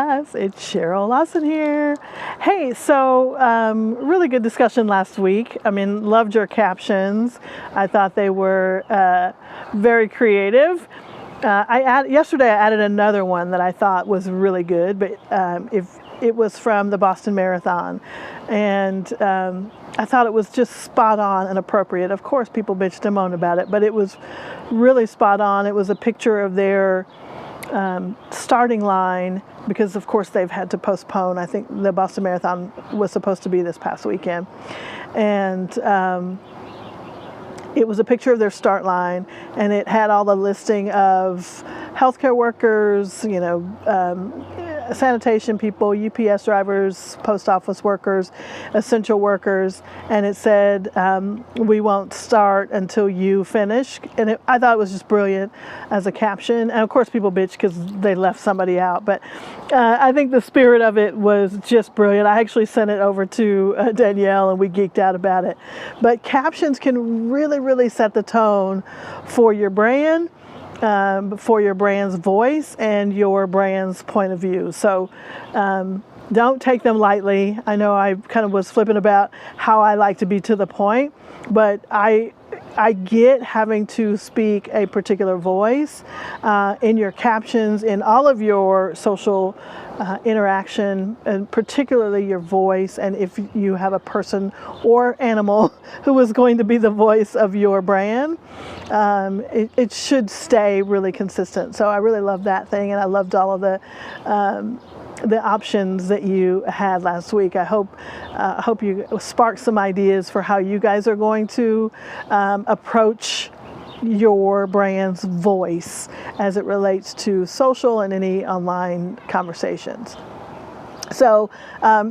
Yes, it's Cheryl Lawson here. Hey, so really good discussion last week. I mean, loved your captions. I thought they were very creative. Yesterday I added another one that I thought was really good, but if it was from the Boston Marathon, and I thought it was just spot on and appropriate. Of course, people bitched and moaned about it, but it was really spot on. It was a picture of their starting line, because of course they've had to postpone. I think the Boston Marathon was supposed to be this past weekend, and it was a picture of their start line, and it had all the listing of healthcare workers, sanitation people, UPS drivers, post office workers, essential workers, and it said, we won't start until you finish. And I thought it was just brilliant as a caption. And of course people bitch because they left somebody out, but I think the spirit of it was just brilliant. I actually sent it over to Danielle and we geeked out about it. But captions can really, really set the tone for your brand, for your brand's voice and your brand's point of view. So don't take them lightly. I know I kind of was flippant about how I like to be to the point, but I get having to speak a particular voice in your captions, in all of your social interaction, and particularly your voice. And if you have a person or animal who is going to be the voice of your brand, it should stay really consistent. So I really love that thing, and I loved all of the options that you had last week. I hope you sparked some ideas for how you guys are going to approach your brand's voice as it relates to social and any online conversations. So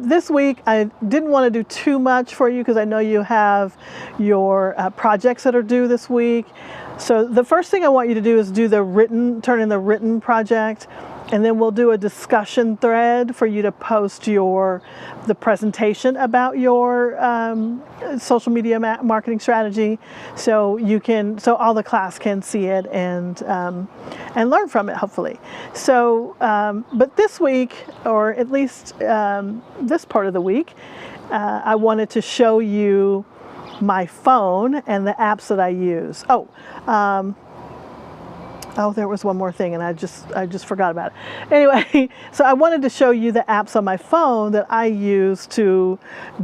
this week I didn't want to do too much for you because I know you have your projects that are due this week. So the first thing I want you to do is turn in the written project, and then we'll do a discussion thread for you to post the presentation about your social media marketing strategy, so all the class can see it and learn from it, hopefully. So, but this week, or at least this part of the week, I wanted to show you my phone and the apps that I use. Oh, there was one more thing, and I just forgot about it. Anyway, so I wanted to show you the apps on my phone that I use to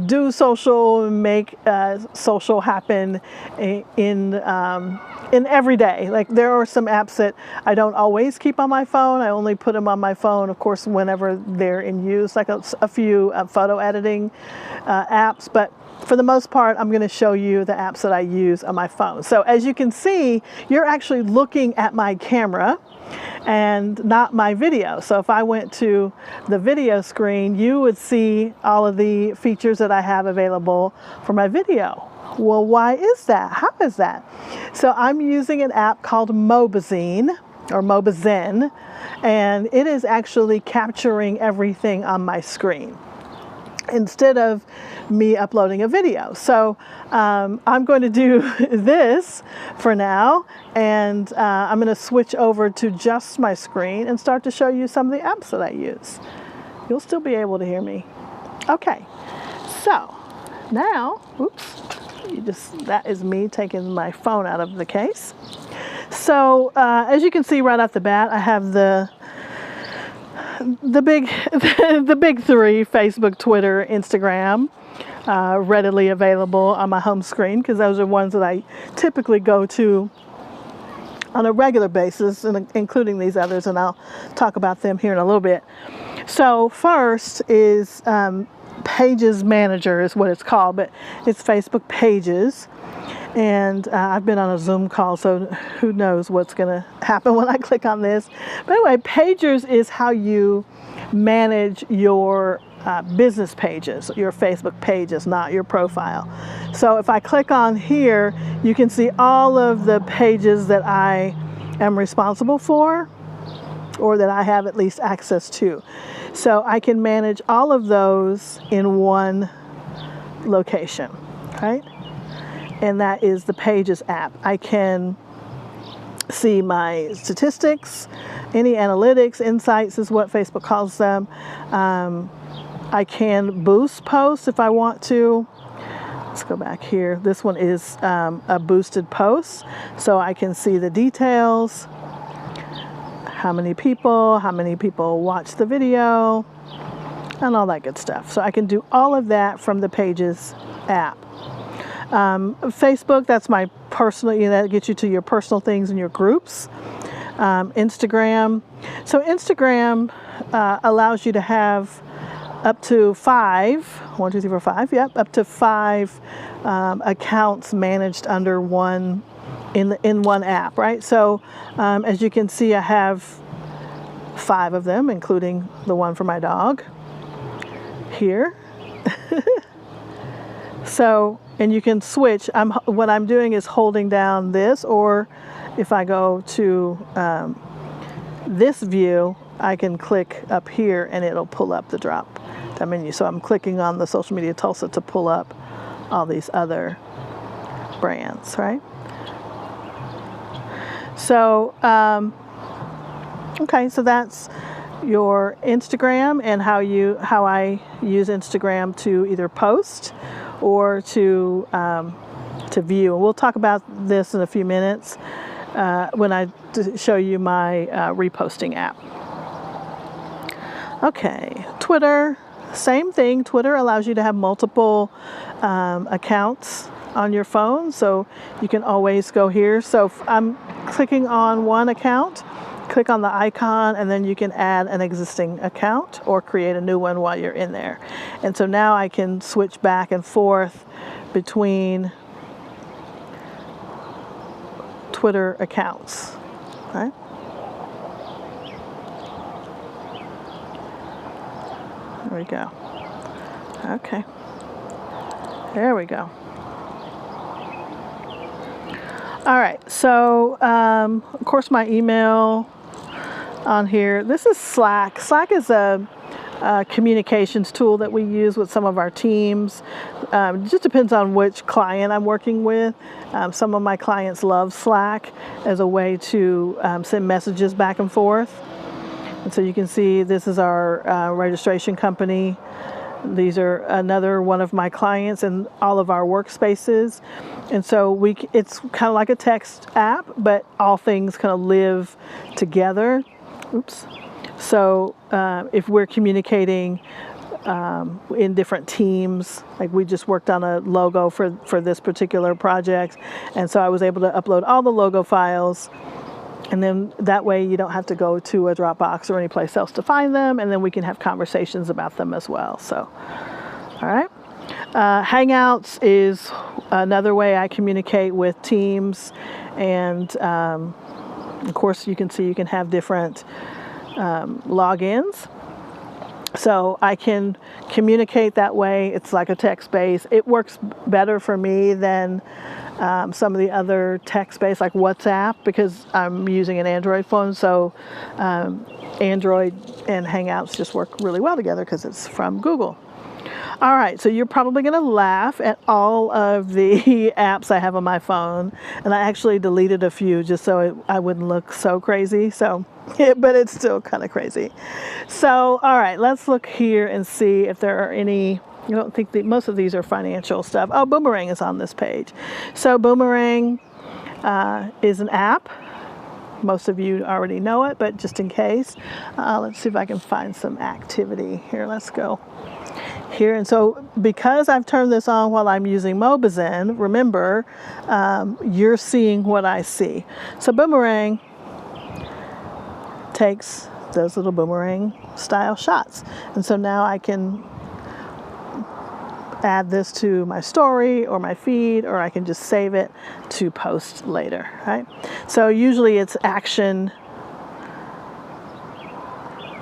do social, make social happen in every day. Like, there are some apps that I don't always keep on my phone. I only put them on my phone, of course, whenever they're in use, like a few photo editing apps. But for the most part, I'm going to show you the apps that I use on my phone. So as you can see, you're actually looking at my camera and not my video. So if I went to the video screen, you would see all of the features that I have available for my video. Well, why is that? How is that? So I'm using an app called mobizen, or mobizen, and it is actually capturing everything on my screen instead of me uploading a video. So I'm going to do this for now, and I'm going to switch over to just my screen and start to show you some of the apps that I use. You'll still be able to hear me. Okay, so now, that is me taking my phone out of the case. So as you can see right off the bat, I have the big three: Facebook, Twitter, Instagram, readily available on my home screen, because those are ones that I typically go to on a regular basis, and including these others, and I'll talk about them here in a little bit. So first is Pages Manager is what it's called, but it's Facebook Pages. And I've been on a Zoom call, so who knows what's going to happen when I click on this. But anyway, Pages is how you manage your business pages, your Facebook pages, not your profile. So if I click on here, you can see all of the pages that I am responsible for, or that I have at least access to. So I can manage all of those in one location, right? And that is the Pages app. I can see my statistics, any analytics, insights is what Facebook calls them. I can boost posts if I want to. Let's go back here. This one is a boosted post, so I can see the details, how many people watch the video, and all that good stuff. So I can do all of that from the Pages app. Facebook, that's my personal, that gets you to your personal things and your groups. Instagram. So Instagram allows you to have up to 5, up to 5 accounts managed under one, in one app, right? So as you can see, I have 5 of them, including the one for my dog here. So, and you can switch. What I'm doing is holding down this, or if I go to this view, I can click up here and it'll pull up the drop down menu. So I'm clicking on the Social Media Tulsa to pull up all these other brands, right? So, okay, so that's your Instagram and how I use Instagram to either post or to view. And we'll talk about this in a few minutes when I show you my reposting app. Okay, Twitter, same thing. Twitter allows you to have multiple accounts on your phone, so you can always go here. So if I'm clicking on one account, click on the icon, and then you can add an existing account or create a new one while you're in there. And so now I can switch back and forth between Twitter accounts, right? There we go. Okay. There we go. All right, so of course my email on here. This is Slack. Slack is a communications tool that we use with some of our teams. It just depends on which client I'm working with. Some of my clients love Slack as a way to send messages back and forth. And so you can see this is our registration company. These are another one of my clients and all of our workspaces. And so it's kind of like a text app, but all things kind of live together. Oops. So if we're communicating in different teams, like we just worked on a logo for this particular project. And so I was able to upload all the logo files. And then that way you don't have to go to a Dropbox or any place else to find them, and then we can have conversations about them as well. So, all right. Hangouts is another way I communicate with teams, and of course you can see you can have different logins. So I can communicate that way. It's like a text base. It works better for me than some of the other text-based like WhatsApp, because I'm using an Android phone, so Android and Hangouts just work really well together because it's from Google. All right, so you're probably going to laugh at all of the apps I have on my phone, and I actually deleted a few just so I wouldn't look so crazy. So, but it's still kind of crazy. So, all right, let's look here and see if there are any. I don't think most of these are financial stuff. Oh, Boomerang is on this page. So Boomerang is an app. Most of you already know it, but just in case, let's see if I can find some activity here. Let's go here. And so because I've turned this on while I'm using mobizen, remember, you're seeing what I see. So Boomerang takes those little boomerang style shots. And so now I can add this to my story or my feed, or I can just save it to post later, right? So usually it's action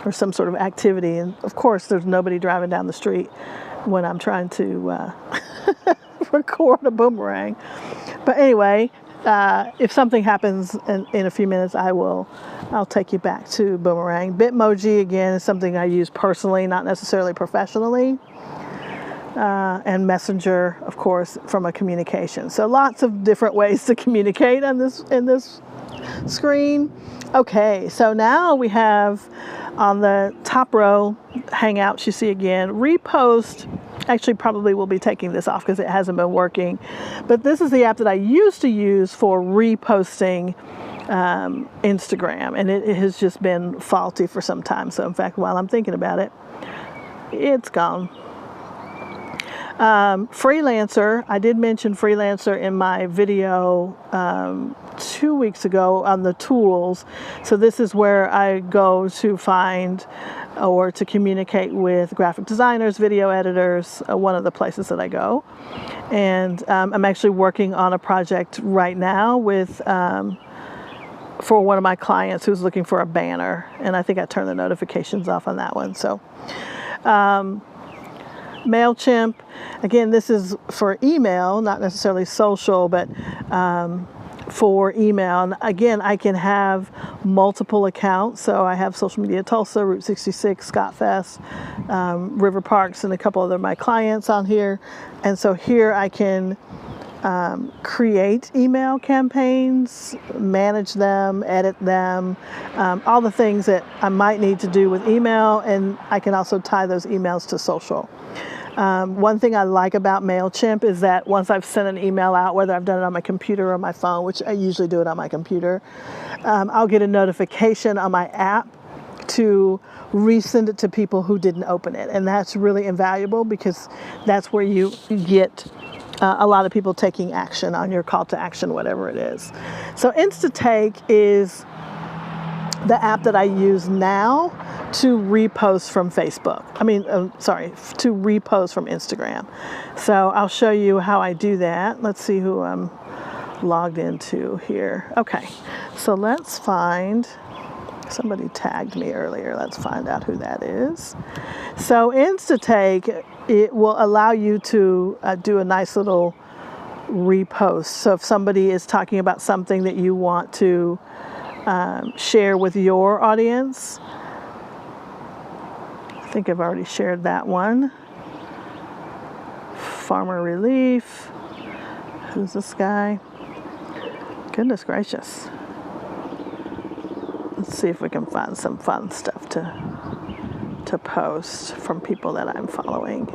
or some sort of activity. And of course, there's nobody driving down the street when I'm trying to record a boomerang. But anyway, if something happens in a few minutes, I'll take you back to Boomerang. Bitmoji, again, is something I use personally, not necessarily professionally. And Messenger, of course, from a communication. So lots of different ways to communicate in this screen. Okay, so now we have on the top row, Hangouts, you see again, repost. Actually, probably will be taking this off because it hasn't been working. But this is the app that I used to use for reposting Instagram, and it has just been faulty for some time. So in fact, while I'm thinking about it, it's gone. Freelancer, I did mention Freelancer in my video 2 weeks ago on the tools. So this is where I go to find or to communicate with graphic designers, video editors, one of the places that I go. And I'm actually working on a project right now with for one of my clients who's looking for a banner, and I think I turned the notifications off on that one. So MailChimp, again, this is for email, not necessarily social, but for email. And again, I can have multiple accounts. So I have Social Media Tulsa, Route 66, Scott Fest, River Parks, and a couple other my clients on here. And so here I can create email campaigns, manage them, edit them, all the things that I might need to do with email, and I can also tie those emails to social. One thing I like about MailChimp is that once I've sent an email out, whether I've done it on my computer or my phone, which I usually do it on my computer, I'll get a notification on my app to resend it to people who didn't open it. And that's really invaluable because that's where you get a lot of people taking action on your call to action, whatever it is. So InstaTake is the app that I use now to repost from Facebook. To repost from Instagram. So I'll show you how I do that. Let's see who I'm logged into here. Okay, so let's find, somebody tagged me earlier. Let's find out who that is. So InstaTake, it will allow you to do a nice little repost. So if somebody is talking about something that you want to share with your audience, I think I've already shared that one. Farmer Relief. Who's this guy? Goodness gracious. Let's see if we can find some fun stuff to post from people that I'm following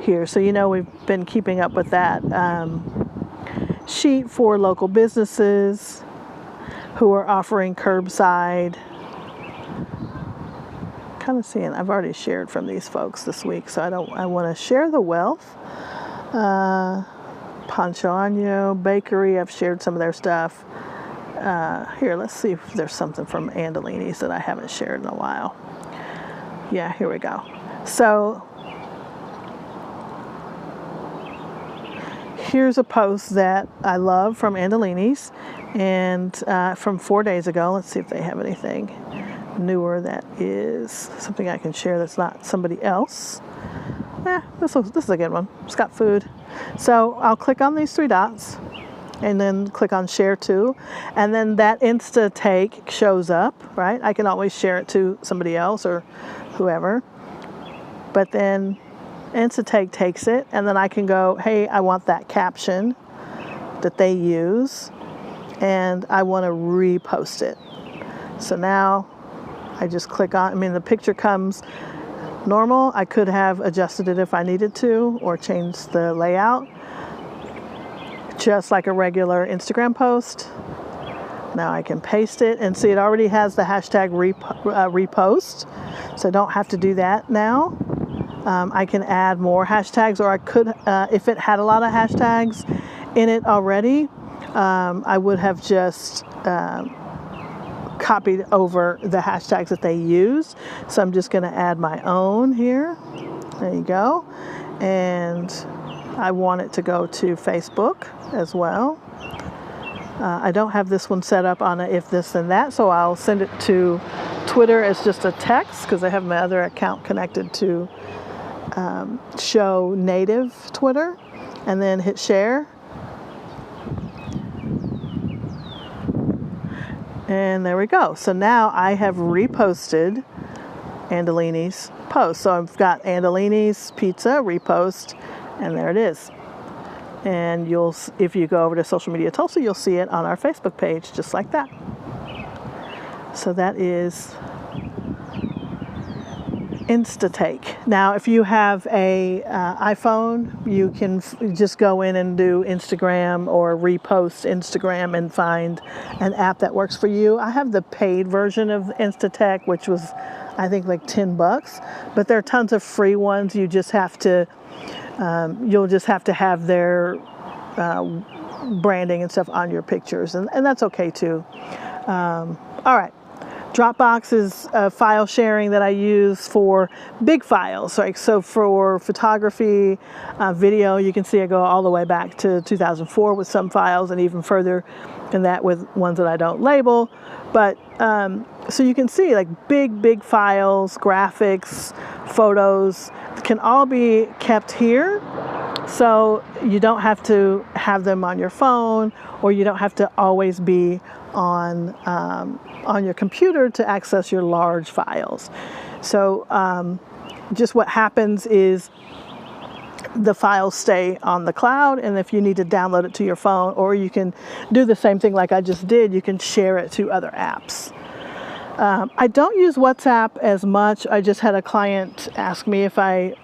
here. So we've been keeping up with that sheet for local businesses who are offering curbside. Kind of seeing, I've already shared from these folks this week, so I want to share the wealth. Pancho Año Bakery, I've shared some of their stuff. Here, let's see if there's something from Andolini's that I haven't shared in a while. Yeah, here we go. So here's a post that I love from Andolini's, and from 4 days ago. Let's see if they have anything newer that is something I can share that's not somebody else. This is a good one. It's got food. So I'll click on these three dots and then click on share to, and then that InstaTake shows up, right? I can always share it to somebody else or whoever, but then InstaTake takes it, and then I can go, hey, I want that caption that they use, and I want to repost it. So now I just click on, the picture comes normal. I could have adjusted it if I needed to, or changed the layout, just like a regular Instagram post. Now I can paste it, and see it already has the hashtag repost, so I don't have to do that now. I can add more hashtags, or I could, if it had a lot of hashtags in it already, I would have just copied over the hashtags that they use. So I'm just going to add my own here. There you go. And I want it to go to Facebook as well. I don't have this one set up on a if this then that, so I'll send it to Twitter as just a text because I have my other account connected to show native Twitter, and then hit share. And there we go. So now I have reposted Andolini's post. So I've got Andolini's pizza repost, and there it is. And if you go over to Social Media Tulsa, you'll see it on our Facebook page, just like that. So that is Instatake. Now, if you have a iPhone, you can just go in and do Instagram or repost Instagram and find an app that works for you. I have the paid version of Instatake, which was, I think, like $10, but there are tons of free ones. You just have to, you'll just have to have their branding and stuff on your pictures, and that's okay too. All right. Dropbox is file sharing that I use for big files. Like, so for photography, video, you can see I go all the way back to 2004 with some files, and even further than that with ones that I don't label. But so you can see like big files, graphics, photos can all be kept here. So you don't have to have them on your phone, or you don't have to always be on your computer to access your large files. So just what happens is the files stay on the cloud, and if you need to download it to your phone, or you can do the same thing like I just did, you can share it to other apps. I don't use WhatsApp as much. I just had a client ask me if a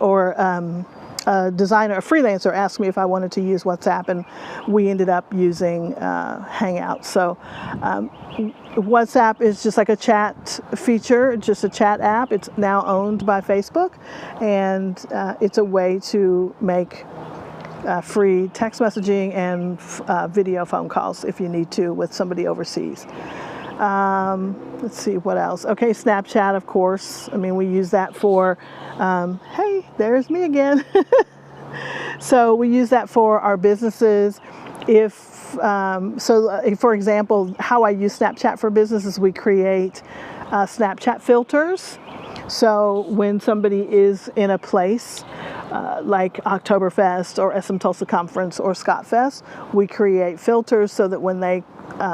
designer, a freelancer, asked me if I wanted to use WhatsApp, and we ended up using Hangouts. So WhatsApp is just like a chat feature, just a chat app. It's now owned by Facebook, and it's a way to make free text messaging and video phone calls if you need to with somebody overseas. Let's see what else. Okay, Snapchat, of course. I mean, we use that for, hey, there's me again. So we use that for our businesses. For example, how I use Snapchat for businesses, we create Snapchat filters. So when somebody is in a place like Oktoberfest or SM Tulsa Conference or Scott Fest, we create filters so that when they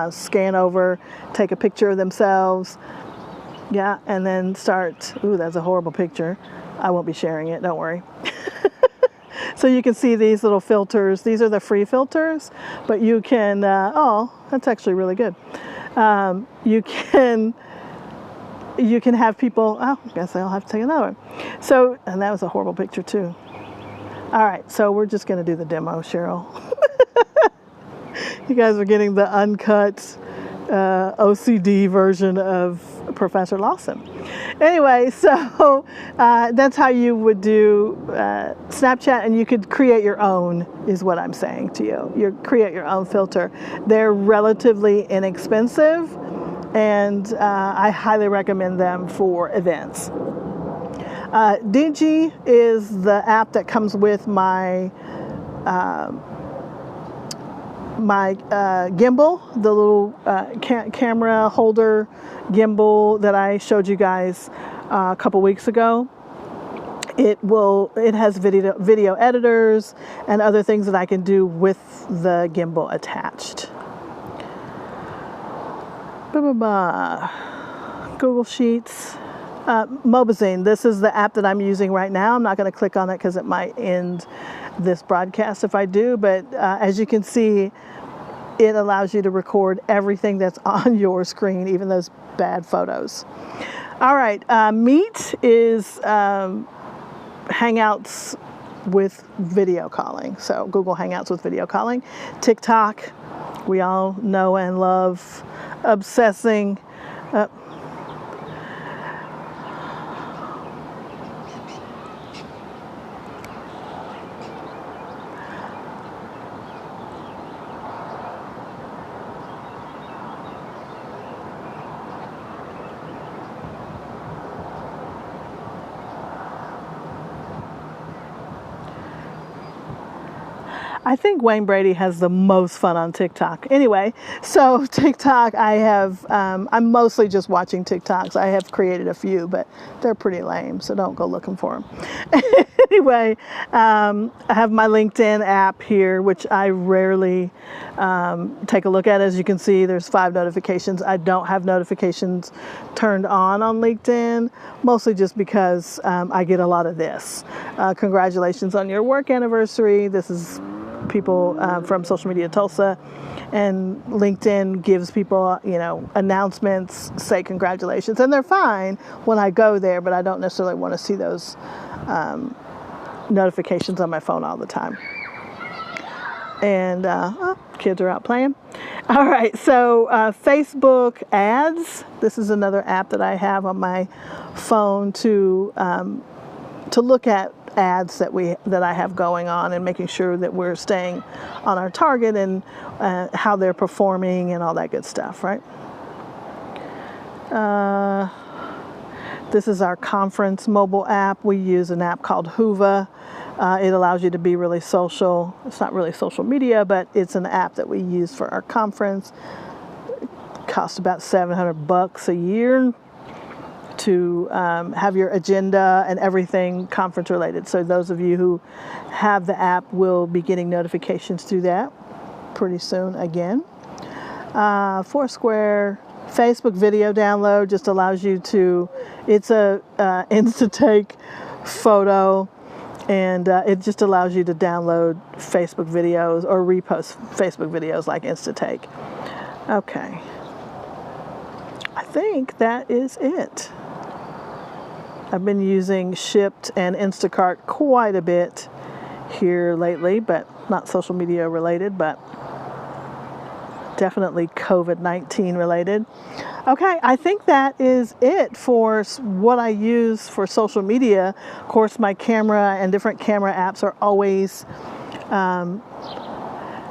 scan over, take a picture of themselves, and then start, ooh, that's a horrible picture. I won't be sharing it, don't worry. So you can see these little filters. These are the free filters, but you can, oh, that's actually really good. You can have people, oh, I guess I'll have to take another one. So, and that was a horrible picture too. All right, so we're just gonna do the demo, Cheryl. You guys are getting the uncut OCD version of Professor Lawson. Anyway, so that's how you would do Snapchat, and you could create your own, is what I'm saying to you. You create your own filter. They're relatively inexpensive, and I highly recommend them for events. Digi is the app that comes with my gimbal, the little camera holder gimbal that I showed you guys a couple weeks ago. It has video editors and other things that I can do with the gimbal attached. Google Sheets. Mobizen, this is the app that I'm using right now. I'm not going to click on it because it might end this broadcast if I do, but as you can see, it allows you to record everything that's on your screen, even those bad photos. All right, Meet is Hangouts with video calling. So Google Hangouts with video calling. TikTok, we all know and love, obsessing. I think Wayne Brady has the most fun on TikTok. Anyway, so TikTok, I'm mostly just watching TikToks. I have created a few, but they're pretty lame, so don't go looking for them. Anyway, I have my LinkedIn app here, which I rarely take a look at. As you can see, there's 5 notifications. I don't have notifications turned on LinkedIn, mostly just because I get a lot of this. Congratulations on your work anniversary. This is people from Social Media Tulsa, and LinkedIn gives people, announcements, say congratulations, and they're fine when I go there, but I don't necessarily want to see those notifications on my phone all the time. And kids are out playing. All right, so Facebook ads. This is another app that I have on my phone to look at ads that I have going on and making sure that we're staying on our target and how they're performing and all that good stuff, right? This is our conference mobile app. We use an app called Hoova. It allows you to be really social. It's not really social media, but it's an app that we use for our conference. It costs about $700 a year to have your agenda and everything conference related. So those of you who have the app will be getting notifications through that pretty soon again. Foursquare, Facebook video download just allows you to, it's a Insta-take photo, and it just allows you to download Facebook videos or repost Facebook videos like Insta-take. Okay. I think that is it. I've been using Shipt and Instacart quite a bit here lately, but not social media related, but definitely COVID-19 related. Okay, I think that is it for what I use for social media. Of course, my camera and different camera apps are always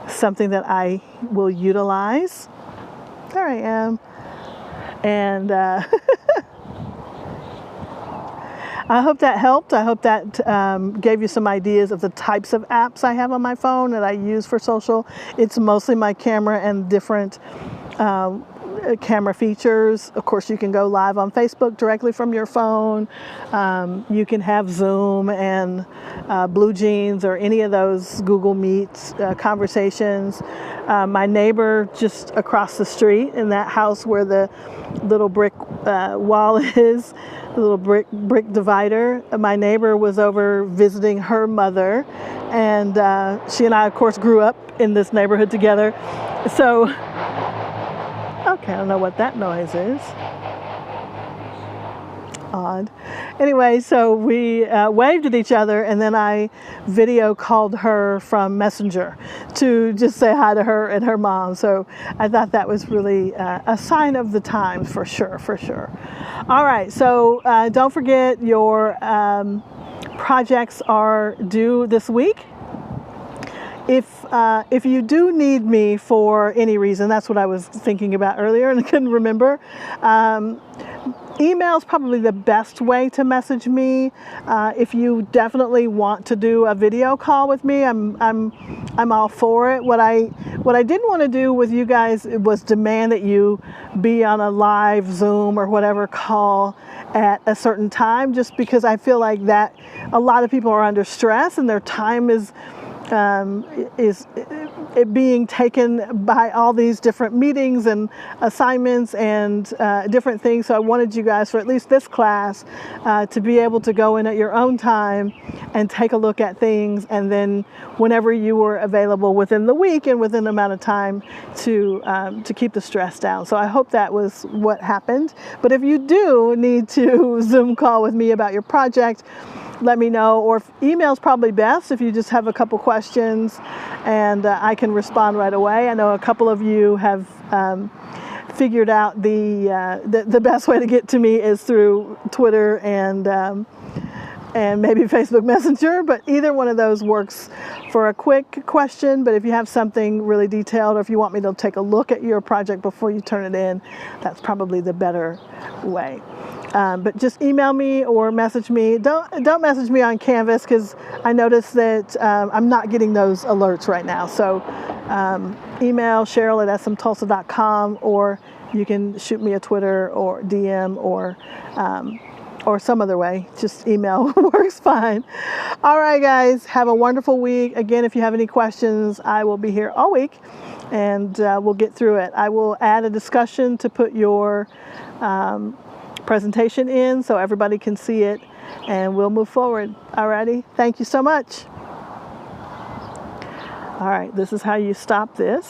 something that I will utilize. There I am. And I hope that helped. I hope that gave you some ideas of the types of apps I have on my phone that I use for social. It's mostly my camera and different camera features. Of course, you can go live on Facebook directly from your phone. You can have Zoom and Blue Jeans or any of those Google Meets conversations. My neighbor just across the street in that house where the little brick wall is, the little brick divider, my neighbor was over visiting her mother, and she and I, of course, grew up in this neighborhood together. So, okay, I don't know what that noise is. Odd. Anyway, so we waved at each other, and then I video called her from Messenger to just say hi to her and her mom. So I thought that was really a sign of the times, for sure, for sure. All right, so don't forget your projects are due this week. If you do need me for any reason, that's what I was thinking about earlier and I couldn't remember. Email is probably the best way to message me. If you definitely want to do a video call with me, I'm all for it. What I didn't want to do with you guys was demand that you be on a live Zoom or whatever call at a certain time, just because I feel like that a lot of people are under stress and their time is being taken by all these different meetings and assignments and different things. So I wanted you guys, for at least this class, to be able to go in at your own time and take a look at things, and then whenever you were available within the week and within the amount of time to keep the stress down. So I hope that was what happened. But if you do need to Zoom call with me about your project, let me know, or email is probably best if you just have a couple questions and I can respond right away. I know a couple of you have figured out the best way to get to me is through Twitter and maybe Facebook Messenger, but either one of those works for a quick question. But if you have something really detailed, or if you want me to take a look at your project before you turn it in, that's probably the better way. But just email me or message me. Don't message me on Canvas, because I noticed that I'm not getting those alerts right now. So email Cheryl@smtulsa.com, or you can shoot me a Twitter or DM or some other way. Just email works fine. All right, guys, have a wonderful week. Again, if you have any questions, I will be here all week, and we'll get through it. I will add a discussion to put your presentation in so everybody can see it, and we'll move forward. Alrighty, thank you so much. All right, this is how you stop this.